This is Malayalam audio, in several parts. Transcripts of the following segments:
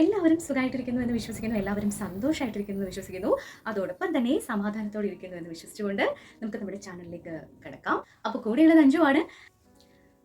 എല്ലാവരും സുഖമായിട്ടിരിക്കുന്നു എന്ന് വിശ്വസിക്കുന്നു, എല്ലാവരും സന്തോഷമായിട്ടിരിക്കുന്നു എന്ന് വിശ്വസിക്കുന്നു, അതോടൊപ്പം തന്നെ സമാധാനത്തോടെ ഇരിക്കുന്നു എന്ന് വിശ്വസിച്ചുകൊണ്ട് നമുക്ക് നമ്മുടെ ചാനലിലേക്ക് കിടക്കാം. അപ്പോൾ കൂടെയുള്ളത് അഞ്ജുവാണ്.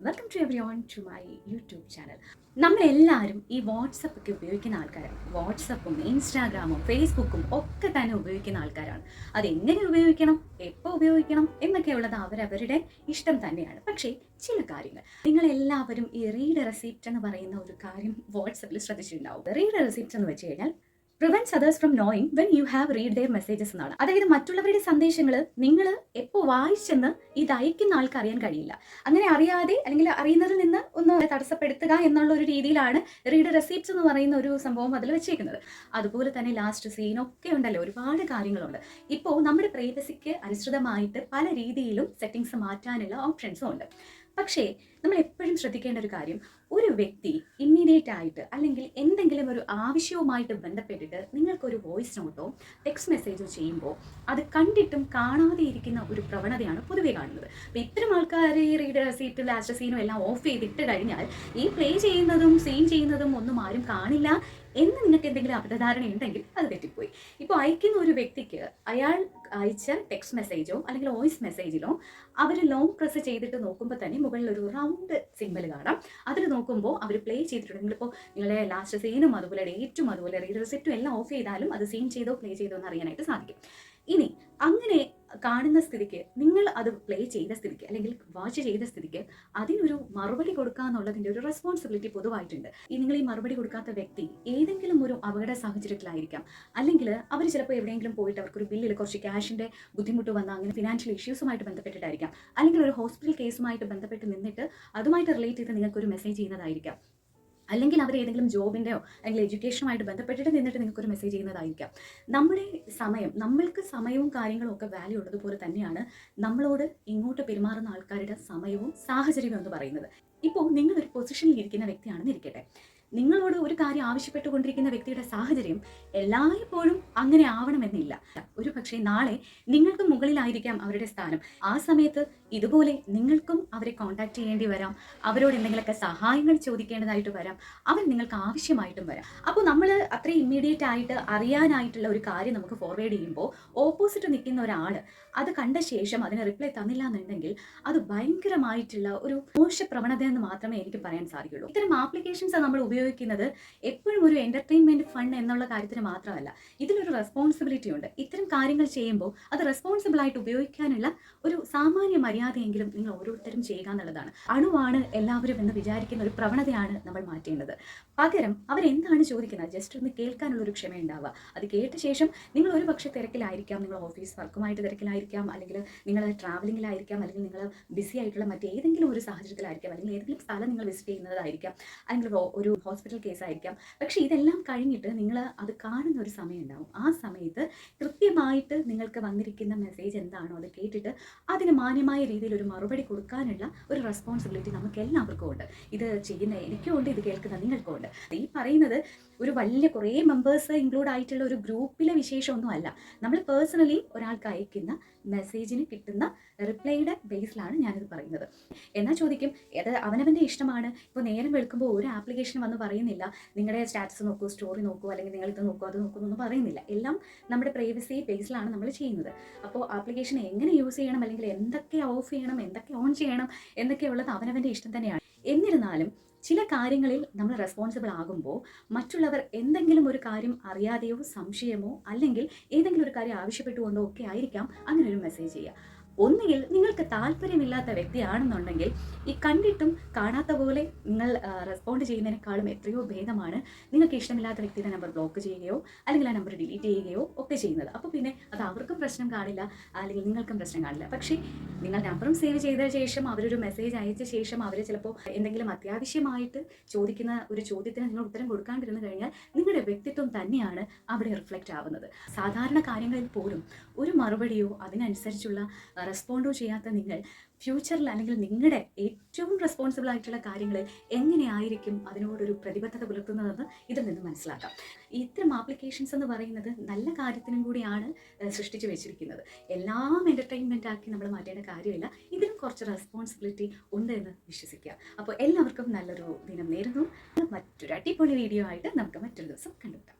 Welcome to everyone to my YouTube channel. നമ്മളെല്ലാവരും ഈ വാട്സപ്പ് ഒക്കെ ഉപയോഗിക്കുന്ന ആൾക്കാരാണ്. വാട്സപ്പും ഇൻസ്റ്റാഗ്രാമും ഫേസ്ബുക്കും ഒക്കെ തന്നെ ഉപയോഗിക്കുന്ന ആൾക്കാരാണ്. അതെങ്ങനെ ഉപയോഗിക്കണം, എപ്പോൾ ഉപയോഗിക്കണം എന്നൊക്കെയുള്ളത് അവരവരുടെ ഇഷ്ടം തന്നെയാണ്. പക്ഷേ ചില കാര്യങ്ങൾ നിങ്ങളെല്ലാവരും ഈ റീഡ് റെസിപ്റ്റ് എന്ന് പറയുന്ന ഒരു കാര്യം വാട്സപ്പിൽ ശ്രദ്ധിച്ചിട്ടുണ്ടാവും. റീഡ് റെസിപ്റ്റ് എന്ന് വെച്ച് കഴിഞ്ഞാൽ prevents others from knowing when you have read their messages എന്നാണ്. അതായത് മറ്റുള്ളവരുടെ സന്ദേശങ്ങൾ നിങ്ങൾ എപ്പോൾ വായിച്ചെന്ന് ഇത് അയക്കുന്ന ആൾക്ക് അറിയാൻ കഴിയില്ല. അങ്ങനെ അറിയാതെ അല്ലെങ്കിൽ അറിയുന്നതിൽ നിന്ന് ഒന്ന് തടസ്സപ്പെടുത്തുക എന്നുള്ള ഒരു രീതിയിലാണ് റീഡ് റെസിപ്റ്റ്സ് എന്ന് പറയുന്ന ഒരു സംഭവം അതിൽ വെച്ചേക്കുന്നത്. അതുപോലെ തന്നെ ലാസ്റ്റ് സീനൊക്കെ ഉണ്ടല്ലോ, ഒരുപാട് കാര്യങ്ങളുണ്ട്. ഇപ്പോൾ നമ്മുടെ പ്രൈവസിക്ക് അനുസൃതമായിട്ട് പല രീതിയിലും സെറ്റിങ്സ് മാറ്റാനുള്ള ഓപ്ഷൻസും ഉണ്ട്. പക്ഷേ നമ്മൾ എപ്പോഴും ശ്രദ്ധിക്കേണ്ട ഒരു കാര്യം, ഒരു വ്യക്തി ഇമ്മീഡിയറ്റ് ആയിട്ട് അല്ലെങ്കിൽ എന്തെങ്കിലും ഒരു ആവശ്യവുമായിട്ട് ബന്ധപ്പെട്ടിട്ട് നിങ്ങൾക്കൊരു വോയിസ് നോട്ടോ ടെക്സ്റ്റ് മെസ്സേജോ ചെയ്യുമ്പോൾ അത് കണ്ടിട്ടും കാണാതെ ഇരിക്കുന്ന ഒരു പ്രവണതയാണ് പൊതുവെ കാണുന്നത്. അപ്പോൾ ഇത്തരം ആൾക്കാർ ഈ റീഡ് റെസിപ്റ്റ് ലാസ്റ്റ് സീനും എല്ലാം ഓഫ് ചെയ്തിട്ട് കഴിഞ്ഞാൽ ഈ പ്ലേ ചെയ്യുന്നതും സീൻ ചെയ്യുന്നതും ഒന്നും ആരും കാണില്ല എന്ന് നിങ്ങൾക്ക് എന്തെങ്കിലും അബദ്ധധാരണ ഉണ്ടെങ്കിൽ അത് തെറ്റിപ്പോയി. ഇപ്പോൾ അയക്കുന്ന ഒരു വ്യക്തിക്ക് അയാൾ അയച്ച ടെക്സ്റ്റ് മെസ്സേജോ അല്ലെങ്കിൽ വോയിസ് മെസ്സേജിലോ അവർ ലോങ് പ്രസ് ചെയ്തിട്ട് നോക്കുമ്പോൾ തന്നെ മുകളിൽ ഒരു റൗണ്ട് സിമ്പൽ കാണാം. അതിൽ നോക്കുമ്പോൾ അവർ പ്ലേ ചെയ്തിട്ടുണ്ടെങ്കിൽ ഇപ്പോൾ നിങ്ങളുടെ ലാസ്റ്റ് സീനും അതുപോലെ ഡേറ്റും അതുപോലെ റീഡ് റെസിപ്റ്റും എല്ലാം ഓഫ് ചെയ്താലും അത് സീൻ ചെയ്തോ പ്ലേ ചെയ്തോ എന്ന് അറിയാനായിട്ട് സാധിക്കും. ഇനി അങ്ങനെ കാണുന്ന സ്ഥിതിക്ക് നിങ്ങൾ അത് പ്ലേ ചെയ്ത സ്ഥിതിക്ക് അല്ലെങ്കിൽ വാച്ച് ചെയ്ത സ്ഥിതിക്ക് അതിനൊരു മറുപടി കൊടുക്കുക എന്നുള്ളതിൻ്റെ ഒരു റെസ്പോൺസിബിലിറ്റി പൊതുവായിട്ടുണ്ട്. നിങ്ങൾ ഈ മറുപടി കൊടുക്കാത്ത വ്യക്തി ഏതെങ്കിലും ഒരു അപകട സാഹചര്യത്തിലായിരിക്കാം, അല്ലെങ്കിൽ അവർ ചിലപ്പോൾ എവിടെയെങ്കിലും പോയിട്ട് അവർക്കൊരു ബില്ലിൽ കുറച്ച് ക്യാഷിൻ്റെ ബുദ്ധിമുട്ട് വന്ന അങ്ങനെ ഫിനാൻഷ്യൽ ഇഷ്യൂസുമായിട്ട് ബന്ധപ്പെട്ടിട്ടായിരിക്കാം, അല്ലെങ്കിൽ ഒരു ഹോസ്പിറ്റൽ കേസുമായിട്ട് ബന്ധപ്പെട്ട് നിന്നിട്ട് അതുമായിട്ട് റിലേറ്റ് ചെയ്ത് നിങ്ങൾക്കൊരു മെസ്സേജ് ചെയ്യുന്നതായിരിക്കാം, അല്ലെങ്കിൽ അവർ ഏതെങ്കിലും ജോബിൻ്റെയോ അല്ലെങ്കിൽ എഡ്യൂക്കേഷനുമായിട്ട് ബന്ധപ്പെട്ടിട്ട് നിന്നിട്ട് നിങ്ങൾക്കൊരു മെസ്സേജ് ചെയ്യുന്നതായിരിക്കാം. നമ്മുടെ സമയം, നമ്മൾക്ക് സമയവും കാര്യങ്ങളും ഒക്കെ വാല്യൂ ഉള്ളതുപോലെ തന്നെയാണ് നമ്മളോട് ഇങ്ങോട്ട് പെരുമാറുന്ന ആൾക്കാരുടെ സമയവും സാഹചര്യവും എന്ന് പറയുന്നത്. ഇപ്പോൾ നിങ്ങളൊരു പൊസിഷനിൽ ഇരിക്കുന്ന വ്യക്തിയാണെന്ന് ഇരിക്കട്ടെ, നിങ്ങളോട് ഒരു കാര്യം ആവശ്യപ്പെട്ടുകൊണ്ടിരിക്കുന്ന വ്യക്തിയുടെ സാഹചര്യം എല്ലായ്പ്പോഴും അങ്ങനെ ആവണമെന്നില്ല. ഒരു പക്ഷേ നാളെ നിങ്ങൾക്ക് മുകളിലായിരിക്കാം അവരുടെ സ്ഥാനം. ആ സമയത്ത് ഇതുപോലെ നിങ്ങൾക്കും അവരെ കോൺടാക്ട് ചെയ്യേണ്ടി വരാം, അവരോട് എന്തെങ്കിലുമൊക്കെ സഹായങ്ങൾ ചോദിക്കേണ്ടതായിട്ട് വരാം, അവർ നിങ്ങൾക്ക് ആവശ്യമായിട്ടും വരാം. അപ്പോൾ നമ്മൾ അത്രയും ഇമ്മീഡിയറ്റ് ആയിട്ട് അറിയാനായിട്ടുള്ള ഒരു കാര്യം നമുക്ക് ഫോർവേഡ് ചെയ്യുമ്പോൾ ഓപ്പോസിറ്റ് നിൽക്കുന്ന ഒരാൾ അത് കണ്ട ശേഷം അതിന് റിപ്ലൈ തന്നില്ല എന്നുണ്ടെങ്കിൽ അത് ഭയങ്കരമായിട്ടുള്ള ഒരു മോശ പ്രവണത എന്ന് മാത്രമേ എനിക്ക് പറയാൻ സാധിക്കുള്ളൂ. ഇത്തരം ആപ്ലിക്കേഷൻസ് നമ്മൾ ഉപയോഗിക്കുന്നത് എപ്പോഴും ഒരു എന്റർടൈൻമെന്റ് ഫൺ എന്നുള്ള കാര്യത്തിന് മാത്രമല്ല, ഇതിലൊരു റെസ്പോൺസിബിലിറ്റി ഉണ്ട്. ഇത്തരം കാര്യങ്ങൾ ചെയ്യുമ്പോൾ അത് റെസ്പോൺസിബിൾ ആയിട്ട് ഉപയോഗിക്കാനുള്ള ഒരു സാമാന്യ മര്യാദയെങ്കിലും നിങ്ങൾ ഓരോരുത്തരും ചെയ്യുക എന്നുള്ളതാണ്. അണുവാണ് എല്ലാവരും എന്ന് വിചാരിക്കുന്ന ഒരു പ്രവണതയാണ് നമ്മൾ മാറ്റേണ്ടത്. പകരം അവരെന്താണ് ചോദിക്കുന്നത് ജസ്റ്റ് ഒന്ന് കേൾക്കാനുള്ള ഒരു ക്ഷമ ഉണ്ടാവുക. അത് കേട്ട ശേഷം നിങ്ങൾ ഒരു പക്ഷേ തിരക്കിലായിരിക്കാം, നിങ്ങൾ ഓഫീസ് വർക്കുമായിട്ട് തിരക്കിലായിരിക്കാം, അല്ലെങ്കിൽ നിങ്ങൾ ട്രാവലിംഗിലായിരിക്കാം, അല്ലെങ്കിൽ നിങ്ങൾ ബിസി ആയിട്ടുള്ള മറ്റേതെങ്കിലും ഒരു സാഹചര്യത്തിലായിരിക്കാം, അല്ലെങ്കിൽ ഏതെങ്കിലും സ്ഥലം നിങ്ങൾ വിസിറ്റ് ചെയ്യുന്നതായിരിക്കാം, അല്ലെങ്കിൽ ഒരു ഹോസ്പിറ്റൽ കേസായിരിക്കാം. പക്ഷേ ഇതെല്ലാം കഴിഞ്ഞിട്ട് നിങ്ങൾ അത് കാണുന്ന ഒരു സമയം ഉണ്ടാവും. ആ സമയത്ത് കൃത്യമായിട്ട് നിങ്ങൾക്ക് വന്നിരിക്കുന്ന മെസ്സേജ് എന്താണോ അത് കേട്ടിട്ട് അതിന് മാന്യമായ രീതിയിൽ ഒരു മറുപടി കൊടുക്കാനുള്ള ഒരു റെസ്പോൺസിബിലിറ്റി നമുക്ക് എല്ലാവർക്കും ഉണ്ട്. ഇത് ചെയ്യുന്ന എനിക്കും ഉണ്ട്, ഇത് കേൾക്കുന്ന നിങ്ങൾക്കും ഉണ്ട്. ഈ പറയുന്നത് ഒരു വലിയ കുറേ മെമ്പേഴ്സ് ഇൻക്ലൂഡ് ആയിട്ടുള്ള ഒരു ഗ്രൂപ്പിലെ വിശേഷമൊന്നും അല്ല. നമ്മൾ പേഴ്സണലി ഒരാൾക്ക് അയക്കുന്ന മെസ്സേജിന് കിട്ടുന്ന റിപ്ലൈയുടെ ബേസിലാണ് ഞാനിത് പറയുന്നത്. എന്നാൽ ചോദിക്കും, അത് അവനവൻ്റെ ഇഷ്ടമാണ്. ഇപ്പോൾ നേരം വെളുക്കുമ്പോൾ ഒരു ആപ്ലിക്കേഷൻ വന്ന് പറയുന്നില്ല നിങ്ങളുടെ സ്റ്റാറ്റസ് നോക്കൂ, സ്റ്റോറി നോക്കൂ, അല്ലെങ്കിൽ നിങ്ങൾ ഇത് നോക്കൂ അത് നോക്കൂ എന്നൊന്നും പറയുന്നില്ല. എല്ലാം നമ്മുടെ പ്രൈവസി ബേസിലാണ് നമ്മൾ ചെയ്യുന്നത്. അപ്പോൾ ആപ്ലിക്കേഷൻ എങ്ങനെ യൂസ് ചെയ്യണം, അല്ലെങ്കിൽ എന്തൊക്കെ ഓഫ് ചെയ്യണം, എന്തൊക്കെ ഓൺ ചെയ്യണം എന്നൊക്കെയുള്ളത് അവനവൻ്റെ ഇഷ്ടം തന്നെയാണ്. എന്നിരുന്നാലും ചില കാര്യങ്ങളിൽ നമ്മൾ റെസ്പോൺസിബിൾ ആകുമ്പോൾ മറ്റുള്ളവർ എന്തെങ്കിലും ഒരു കാര്യം അറിയാതെയോ സംശയമോ അല്ലെങ്കിൽ ഏതെങ്കിലും ഒരു കാര്യം ആവശ്യപ്പെട്ടുകൊണ്ടോ ഒക്കെ ആയിരിക്കാം അങ്ങനെ ഒരു മെസ്സേജ് ചെയ്യുക. ഒന്നുകിൽ നിങ്ങൾക്ക് താല്പര്യമില്ലാത്ത വ്യക്തിയാണെന്നുണ്ടെങ്കിൽ ഈ കണ്ടിട്ടും കാണാത്ത പോലെ നിങ്ങൾ റെസ്പോണ്ട് ചെയ്യുന്നതിനേക്കാളും എത്രയോ ഭേദമാണ് നിങ്ങൾക്ക് ഇഷ്ടമില്ലാത്ത വ്യക്തിയുടെ നമ്പർ ബ്ലോക്ക് ചെയ്യുകയോ അല്ലെങ്കിൽ ആ നമ്പർ ഡിലീറ്റ് ചെയ്യുകയോ ഒക്കെ ചെയ്യുന്നത്. അപ്പോൾ പിന്നെ അത് അവർക്കും പ്രശ്നം കാണില്ല, അല്ലെങ്കിൽ നിങ്ങൾക്കും പ്രശ്നം കാണില്ല. പക്ഷേ നിങ്ങൾ നമ്പറും സേവ് ചെയ്ത ശേഷം അവരൊരു മെസ്സേജ് അയച്ച ശേഷം അവർ ചിലപ്പോൾ എന്തെങ്കിലും അത്യാവശ്യമായിട്ട് ചോദിക്കുന്ന ഒരു ചോദ്യത്തിന് നിങ്ങൾ ഉത്തരം കൊടുക്കാണ്ടിരുന്നു കഴിഞ്ഞാൽ നിങ്ങളുടെ വ്യക്തിത്വം തന്നെയാണ് അവിടെ റിഫ്ലക്റ്റ് ആവുന്നത്. സാധാരണ കാര്യങ്ങളിൽ പോലും ഒരു മറുപടിയോ അതിനനുസരിച്ചുള്ള റെസ്പോണ്ടോ ചെയ്യാത്ത നിങ്ങൾ ഫ്യൂച്ചറിൽ അല്ലെങ്കിൽ നിങ്ങളുടെ ഏറ്റവും റെസ്പോൺസിബിൾ ആയിട്ടുള്ള കാര്യങ്ങൾ എങ്ങനെയായിരിക്കും അതിനോടൊരു പ്രതിബദ്ധത പുലർത്തുന്നതെന്ന് ഇതിൽ നിന്ന് മനസ്സിലാക്കാം. ഇത്തരം ആപ്ലിക്കേഷൻസ് എന്ന് പറയുന്നത് നല്ല കാര്യത്തിനും കൂടിയാണ് സൃഷ്ടിച്ചു വെച്ചിരിക്കുന്നത്. എല്ലാം എൻ്റർടൈൻമെൻ്റ് ആക്കി നമ്മൾ മാറ്റേണ്ട കാര്യമില്ല. ഇതിനും കുറച്ച് റെസ്പോൺസിബിലിറ്റി ഉണ്ട് എന്ന് വിശ്വസിക്കുക. അപ്പോൾ എല്ലാവർക്കും നല്ലൊരു ദിനം നേരുന്നു. മറ്റൊരു അടിപൊളി വീഡിയോ ആയിട്ട് നമുക്ക് മറ്റൊരു ദിവസം കണ്ടുപിടിക്കാം.